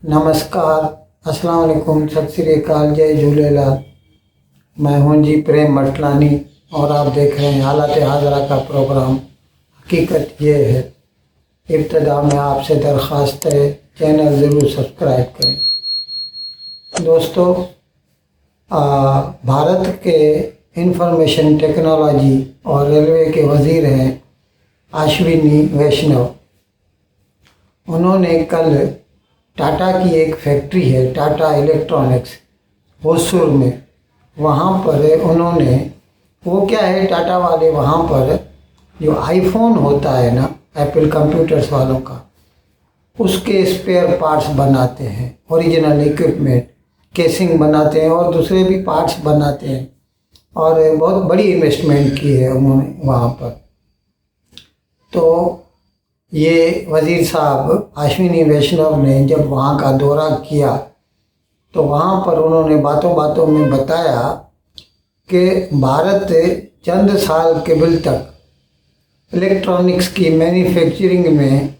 नमस्कार, अस्सलाम वालेकुम, सत श्री अकाल, जय झूलेलाल। मैं हूं जी प्रेम मटलानी और आप देख रहे हैं हालत हाजरा का प्रोग्राम। हकीकत ये है, इब्तदा में आपसे दरख्वास्त है चैनल ज़रूर सब्सक्राइब करें। दोस्तों, भारत के इंफॉर्मेशन टेक्नोलॉजी और रेलवे के वज़ीर हैं अश्विनी वैष्णव। उन्होंने कल टाटा की एक फैक्ट्री है, टाटा इलेक्ट्रॉनिक्स, होसूर में, वहाँ पर उन्होंने, वो क्या है, टाटा वाले वहाँ पर जो आईफोन होता है ना, एप्पल कंप्यूटर्स वालों का, उसके स्पेयर पार्ट्स बनाते हैं, ओरिजिनल इक्विपमेंट, केसिंग बनाते हैं और दूसरे भी पार्ट्स बनाते हैं। और बहुत बड़ी इन्वेस्टमेंट की है उन्होंने वहाँ पर। तो ये वज़ीर साहब अश्विनी वैष्णव ने जब वहाँ का दौरा किया तो वहाँ पर उन्होंने बातों बातों में बताया कि भारत चंद साल कबल तक इलेक्ट्रॉनिक्स की मैन्युफैक्चरिंग में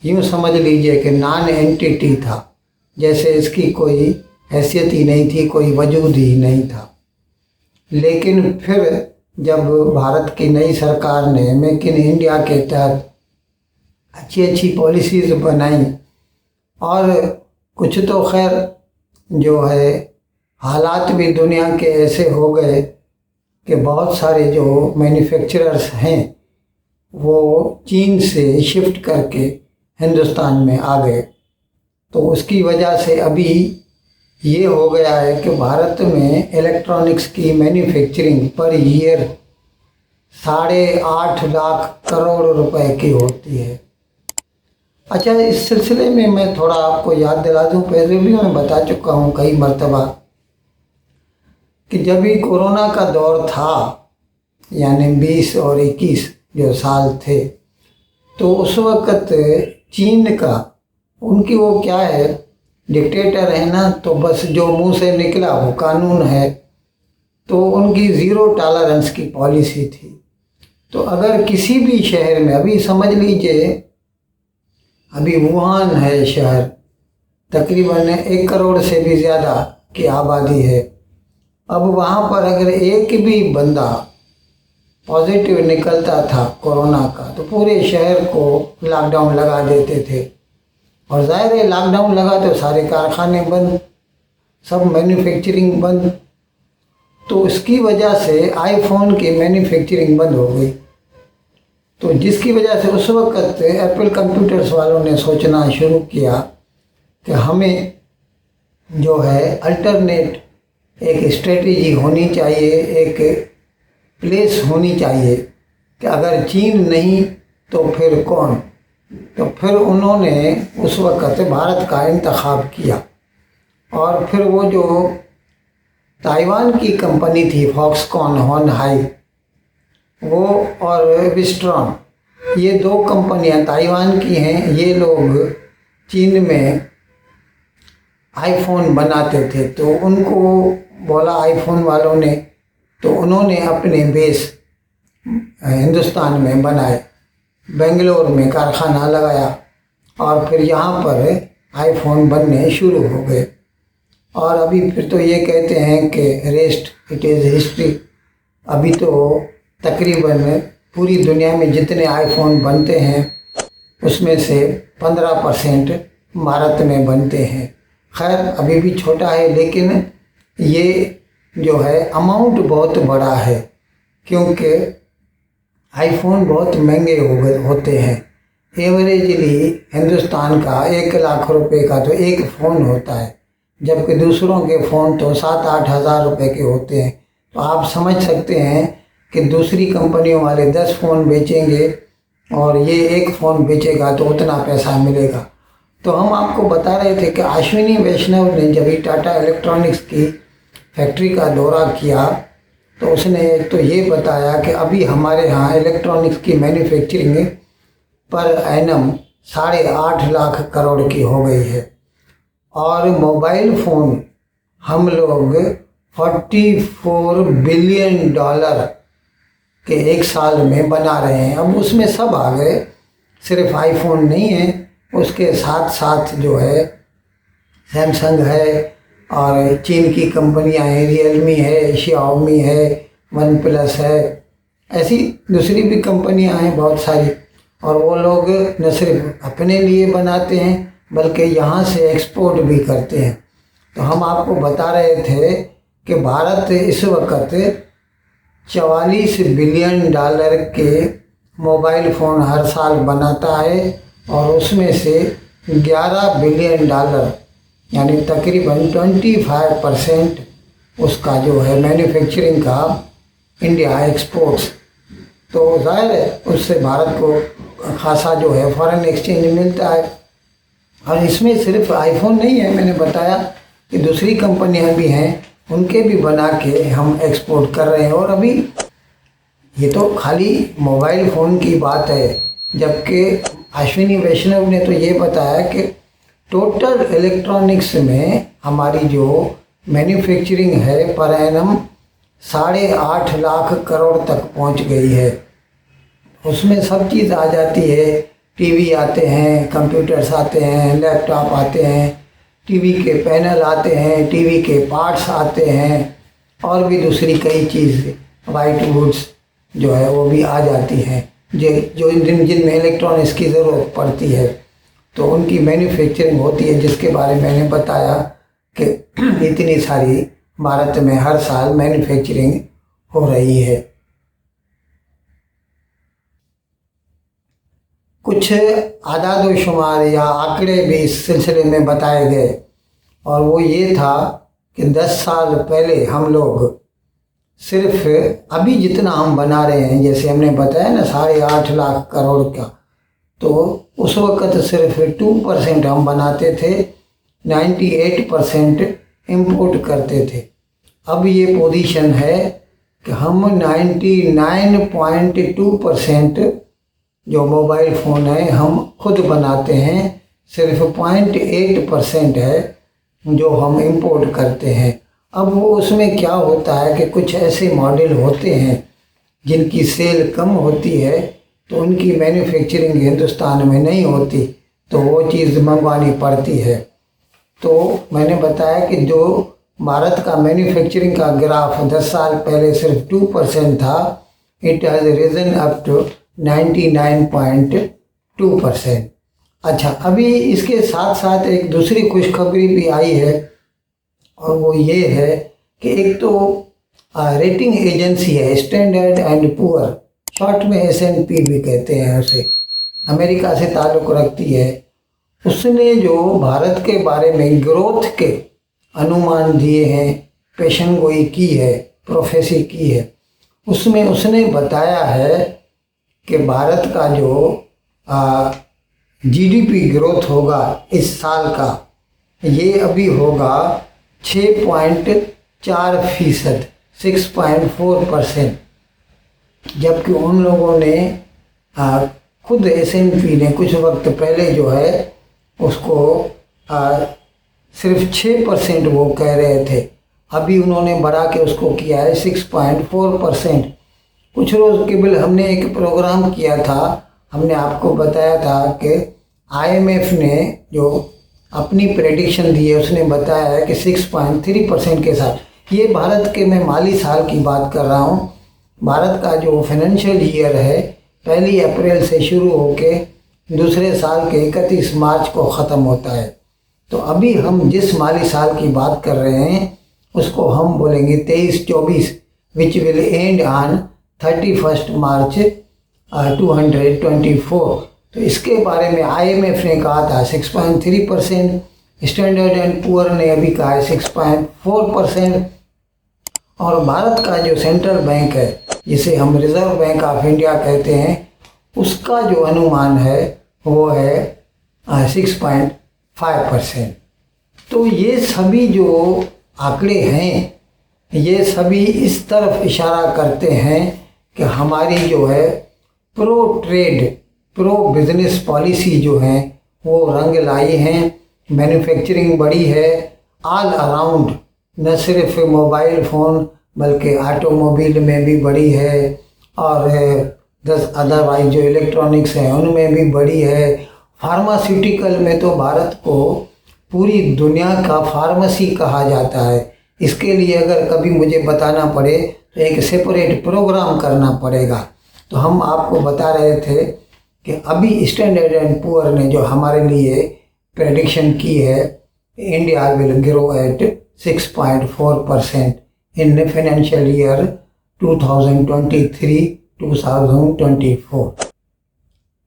यूँ समझ लीजिए कि नॉन एंटिटी था, जैसे इसकी कोई हैसियत ही नहीं थी, कोई वजूद ही नहीं था। लेकिन फिर जब भारत की नई सरकार ने मेक इन इंडिया के तहत अच्छी अच्छी पॉलिसीज़ बनाई और कुछ तो खैर जो है हालात भी दुनिया के ऐसे हो गए कि बहुत सारे जो मैन्युफैक्चरर्स हैं वो चीन से शिफ्ट करके हिंदुस्तान में आ गए। तो उसकी वजह से अभी ये हो गया है कि भारत में इलेक्ट्रॉनिक्स की manufacturing per year 8.5 lakh crore रुपए की होती है। अच्छा, इस सिलसिले में मैं थोड़ा आपको याद दिला दूं, पहले भी मैं बता चुका हूं कई मर्तबा कि जब भी कोरोना का दौर था, यानी 20 और 21 जो साल थे, तो उस वक़्त चीन का, उनकी वो क्या है, डिक्टेटर है ना, तो बस जो मुंह से निकला वो कानून है। तो उनकी ज़ीरो टॉलरेंस की पॉलिसी थी। तो अगर किसी भी शहर में, अभी समझ लीजिए, अभी वुहान है शहर, तकरीबन 1 करोड़ से भी ज़्यादा की आबादी है। अब वहाँ पर अगर एक भी बंदा पॉजिटिव निकलता था कोरोना का तो पूरे शहर को लॉकडाउन लगा देते थे। और ज़ाहिर है लॉकडाउन लगा तो सारे कारखाने बंद, सब मैन्युफैक्चरिंग बंद। तो इसकी वजह से आईफोन की मैन्युफैक्चरिंग बंद हो गई। तो जिसकी वजह से उस वक़्त एप्पल कंप्यूटर्स वालों ने सोचना शुरू किया कि हमें जो है अल्टरनेट एक स्ट्रेटजी होनी चाहिए, एक प्लेस होनी चाहिए कि अगर चीन नहीं तो फिर कौन। तो फिर उन्होंने उस वक़्त भारत का इंतखाब किया। और फिर वो जो ताइवान की कंपनी थी फॉक्सकॉन होनहाई, वो और विस्ट्रॉन, ये 2 कंपनियां ताइवान की हैं। ये लोग चीन में आईफोन बनाते थे, तो उनको बोला आईफोन वालों ने, तो उन्होंने अपने बेस हिंदुस्तान में बनाए, बेंगलोर में कारखाना लगाया और फिर यहाँ पर आईफोन बनने शुरू हो गए। और अभी फिर तो ये कहते हैं कि रेस्ट इट इज़ हिस्ट्री। अभी तो तकरीबन पूरी दुनिया में जितने आईफोन बनते हैं उसमें से 15% भारत में बनते हैं। खैर अभी भी छोटा है, लेकिन ये जो है अमाउंट बहुत बड़ा है, क्योंकि आईफोन बहुत महंगे होते हैं। एवरेजली हिंदुस्तान का 1 लाख रुपए का तो एक फ़ोन होता है, जबकि दूसरों के फ़ोन तो 7-8 हज़ार रुपये के होते हैं। तो आप समझ सकते हैं कि दूसरी कंपनियों वाले 10 फ़ोन बेचेंगे और ये एक फ़ोन बेचेगा तो उतना पैसा मिलेगा। तो हम आपको बता रहे थे कि अश्विनी वैष्णव ने जब टाटा इलेक्ट्रॉनिक्स की फैक्ट्री का दौरा किया तो उसने एक तो ये बताया कि अभी हमारे यहाँ इलेक्ट्रॉनिक्स की manufacturing per annum 8.5 lakh crore की हो गई है। और मोबाइल फ़ोन हम लोग $44 बिलियन के एक साल में बना रहे हैं। अब उसमें सब आ गए, सिर्फ आईफोन नहीं है, उसके साथ साथ जो है सैमसंग है, और चीन की कंपनियां हैं, रियलमी है, शाओमी है, वन प्लस है, ऐसी दूसरी भी कंपनियां हैं बहुत सारी। और वो लोग न सिर्फ अपने लिए बनाते हैं बल्कि यहाँ से एक्सपोर्ट भी करते हैं। तो हम आपको बता रहे थे कि भारत इस वक्त 44 बिलियन डॉलर के मोबाइल फ़ोन हर साल बनाता है, और उसमें से 11 बिलियन डॉलर यानी तकरीबन 25% उसका जो है मैन्युफैक्चरिंग का इंडिया एक्सपोर्ट्स। तो ज़ाहिर है उससे भारत को खासा जो है फॉरेन एक्सचेंज मिलता है। और इसमें सिर्फ आईफोन नहीं है, मैंने बताया कि दूसरी कंपनियां भी हैं, उनके भी बना के हम एक्सपोर्ट कर रहे हैं। और अभी ये तो खाली मोबाइल फ़ोन की बात है, जबकि अश्विनी वैष्णव ने तो ये बताया कि टोटल इलेक्ट्रॉनिक्स में हमारी जो मैन्युफैक्चरिंग है पर एनम 8.5 लाख करोड़ तक पहुंच गई है। उसमें सब चीज़ आ जाती है, टीवी आते हैं, कंप्यूटर्स आते हैं, लैपटॉप आते हैं, टीवी के पैनल आते हैं, टीवी के पार्ट्स आते हैं, और भी दूसरी कई चीज़ वाइट वुड्स जो है वो भी आ जाती हैं, जो जिनमें इलेक्ट्रॉनिक्स की ज़रूरत पड़ती है। तो उनकी मैन्युफैक्चरिंग होती है, जिसके बारे में मैंने बताया कि इतनी सारी भारत में हर साल मैन्युफैक्चरिंग हो रही है। कुछ आदाद व शुमार या आंकड़े भी इस सिलसिले में बताए गए, और वो ये था कि 10 साल पहले हम लोग सिर्फ अभी जितना हम बना रहे हैं, जैसे हमने बताया ना 8.5 लाख करोड़ का, तो उस वक़्त सिर्फ 2% हम बनाते थे, 98% इम्पोर्ट करते थे। अब ये पोजीशन है कि हम 99.2% जो मोबाइल फ़ोन है हम खुद बनाते हैं, सिर्फ 0.8% है जो हम इम्पोर्ट करते हैं। अब वो उसमें क्या होता है कि कुछ ऐसे मॉडल होते हैं जिनकी सेल कम होती है, तो उनकी मैन्युफैक्चरिंग हिंदुस्तान में नहीं होती, तो वो चीज़ मंगवानी पड़ती है। तो मैंने बताया कि जो भारत का मैन्युफैक्चरिंग का ग्राफ 10 साल पहले सिर्फ 2% था, it has risen up to 99.2%। अच्छा, अभी इसके साथ साथ एक दूसरी खुशखबरी भी आई है, और वो ये है कि एक तो रेटिंग एजेंसी है स्टैंडर्ड एंड पुअर, शॉर्ट में S&P भी कहते हैं उसे, अमेरिका से ताल्लुक़ रखती है। उसने जो भारत के बारे में ग्रोथ के अनुमान दिए हैं, पेशेनगोई की है, प्रोफेसी की है, उसमें उसने बताया है कि भारत का जो GDP ग्रोथ होगा इस साल का, ये अभी होगा 6.4%, 6.4%, जबकि उन लोगों ने खुद S&P ने कुछ वक्त पहले जो है उसको सिर्फ 6% वो कह रहे थे, अभी उन्होंने बढ़ा के उसको किया है 6.4%। कुछ रोज़ केवल हमने एक प्रोग्राम किया था, हमने आपको बताया था कि IMF ने जो अपनी प्रेडिक्शन दी है उसने बताया है कि 6.3% के साथ, ये भारत के मैं माली साल की बात कर रहा हूँ, भारत का जो फाइनेंशियल ईयर है 1 अप्रैल से शुरू होके दूसरे साल के 31 मार्च को ख़त्म होता है। तो अभी हम जिस माली साल की बात कर रहे हैं उसको हम बोलेंगे 23-24, विच विल एंड ऑन 31 मार्च 224। तो इसके बारे में IMF ने कहा था 6.3%, स्टैंडर्ड एंड पुअर ने अभी कहा है 6.4%, और भारत का जो सेंट्रल बैंक है जिसे हम रिजर्व बैंक ऑफ इंडिया कहते हैं, उसका जो अनुमान है वो है 6.5%। तो ये सभी जो आंकड़े हैं ये सभी इस तरफ इशारा करते हैं कि हमारी जो है pro trade, pro business policy जो है वो रंग लाई हैं, मैन्युफैक्चरिंग बढ़ी है ऑल अराउंड, न सिर्फ मोबाइल फ़ोन बल्कि ऑटोमोबाइल में भी बढ़ी है, और 10 अदरवाइज जो इलेक्ट्रॉनिक्स हैं उनमें भी बढ़ी है। फार्मास्यूटिकल में तो भारत को पूरी दुनिया का फार्मेसी कहा जाता है। इसके लिए अगर कभी मुझे बताना पड़े तो एक सेपरेट प्रोग्राम करना पड़ेगा। तो हम आपको बता रहे थे कि अभी स्टैंडर्ड एंड पुअर ने जो हमारे लिए प्रेडिक्शन की है, India will grow at 6.4% in financial year 2023-2024।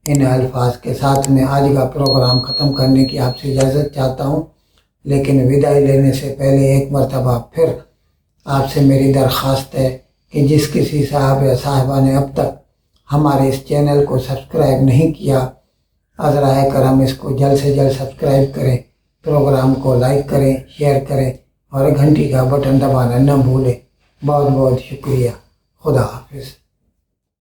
इन अल्फाज के साथ मैं आज का प्रोग्राम ख़त्म करने की आपसे इजाज़त चाहता हूँ, लेकिन विदाई लेने से पहले एक मरतबा फिर आपसे मेरी दरख्वास्त है कि जिस किसी साहब या साहिबा ने अब तक हमारे इस चैनल को सब्सक्राइब नहीं किया, अज़राए करम इसको जल्द से जल्द सब्सक्राइब करें, प्रोग्राम को लाइक करें, शेयर करें और घंटी का बटन दबाना न भूलें। बहुत बहुत शुक्रिया। खुदा हाफिज़।